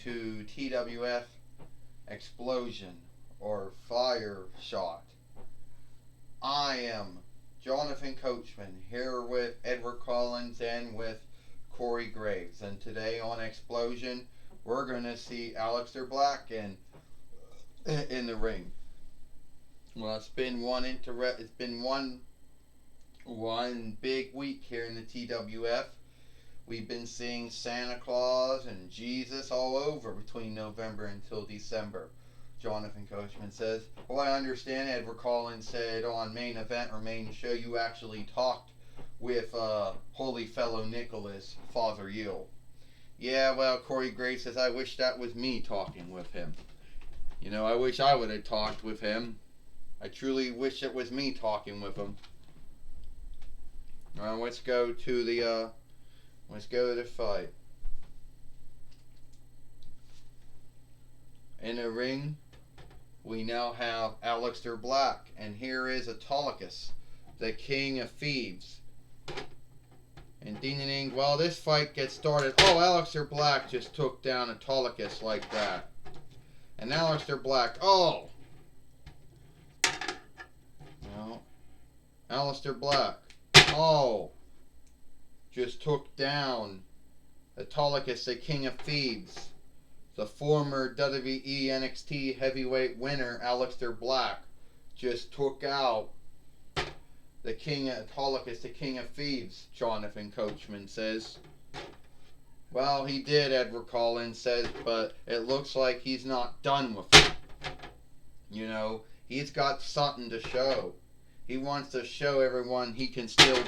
to TWF Xplosion or Fire Shot. I am Jonathan Coachman here with Edward Collins and with Corey Graves, and today on Xplosion we're going to see Aleister Black in the ring. Well, it's been one big week here in the TWF. We've been seeing Santa Claus and Jesus all over between November until December. Jonathan Coachman says, well, I understand Edward Collins said on Main Event or Main Show you actually talked with Holy Fellow Nicholas, Father Yule. Yeah, well, Corey Graves says, I wish that was me talking with him. You know, I wish I would have talked with him. I truly wish it was me talking with him. Now let's go to the fight. In the ring, we now have Aleister Black, and here is Autolycus, the King of Thieves. And ding ding ding, well, this fight gets started. Oh, Aleister Black just took down Autolycus like that. And Aleister Black, oh! No. Aleister Black, oh! Just took down Autolycus, the King of Thieves. The former WWE NXT heavyweight winner, Aleister Black, just took out the King of Autolycus, the King of Thieves, Jonathan Coachman says. Well, he did, Edward Collins says, but it looks like he's not done with it. You know, he's got something to show. He wants to show everyone he can still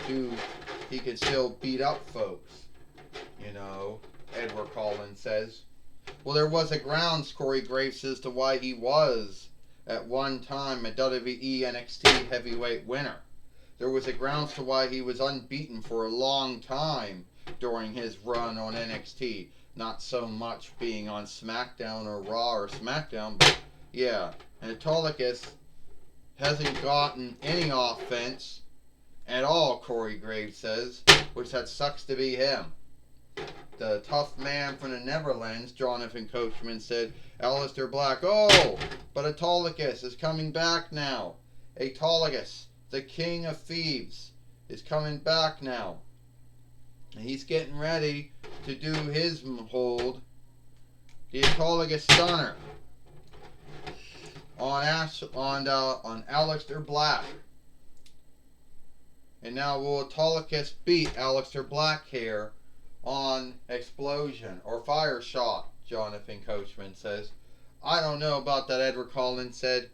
beat up folks. You know, Edward Collins says. Well, there was a grounds, Corey Graves, as to why he was at one time a WWE NXT heavyweight winner. There was a grounds to why he was unbeaten for a long time during his run on NXT. Not so much being on SmackDown or Raw or SmackDown, but yeah. And Autolycus hasn't gotten any offense at all, Corey Graves says, which that sucks to be him. The tough man from the Netherlands, Jonathan Coachman said, Aleister Black, oh, but Autolycus is coming back now. Autolycus, the King of Thieves, is coming back now. And he's getting ready to do his hold. The Autolycus Stunner on Aleister Black. And now will Autolycus beat Aleister Black here on Xplosion or Fire Shot, Jonathan Coachman says. I don't know about that, Edward Collins said.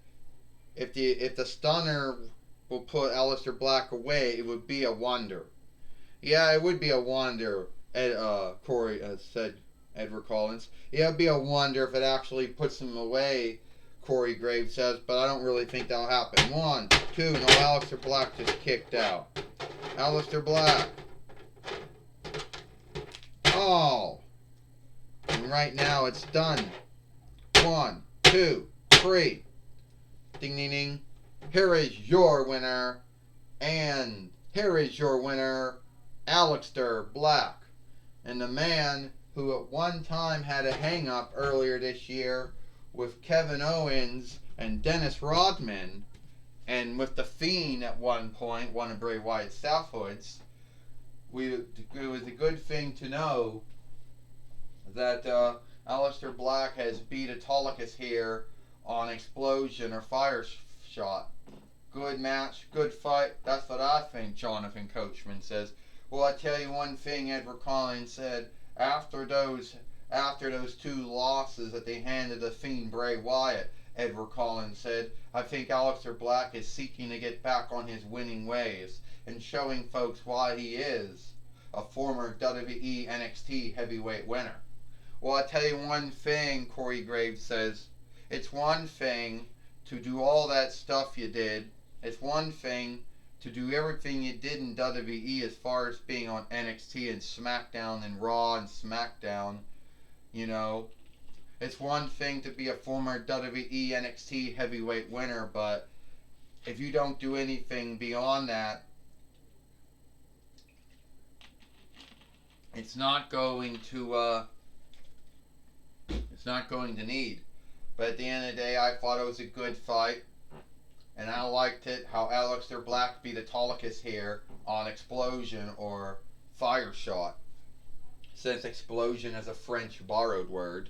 If the Stunner will put Aleister Black away, it would be a wonder. Yeah, it would be a wonder, Corey said, Edward Collins. Yeah, it'd be a wonder if it actually puts him away, Corey Graves says, but I don't really think that'll happen. 1, 2, no, Aleister Black just kicked out. Aleister Black. Oh. And right now it's done. 1, 2, 3. Ding ding ding. Here is your winner. And here is your winner, Aleister Black. And the man who at one time had a hang-up earlier this year with Kevin Owens and Dennis Rodman, and with The Fiend at one point, one of Bray Wyatt's Southhoods, it was a good thing to know that Aleister Black has beat Autolycus here on Xplosion or Fire Shot. Good match, good fight. That's what I think, Jonathan Coachman says. Well, I tell you one thing, Edward Collins said, after those 2 losses that they handed the Fiend Bray Wyatt, Edward Collins said, I think Aleister Black is seeking to get back on his winning ways and showing folks why he is a former WWE NXT heavyweight winner. Well, I tell you one thing, Corey Graves says, it's one thing to do all that stuff you did. It's one thing to do everything you did in WWE as far as being on NXT and SmackDown and Raw and SmackDown, you know. It's one thing to be a former WWE NXT heavyweight winner, but if you don't do anything beyond that, it's not going to it's not going to need. But at the end of the day, I thought it was a good fight. And I liked it how Aleister Black beat Autolycus here on Xplosion or Fire Shot. Since Xplosion is a French borrowed word.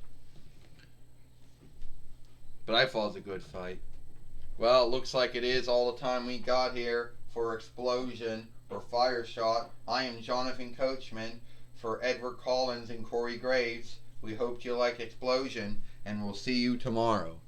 But I thought it was a good fight. Well, it looks like it is all the time we got here for Xplosion or Fire Shot. I am Jonathan Coachman for Edward Collins and Corey Graves. We hope you like Xplosion, and we'll see you tomorrow.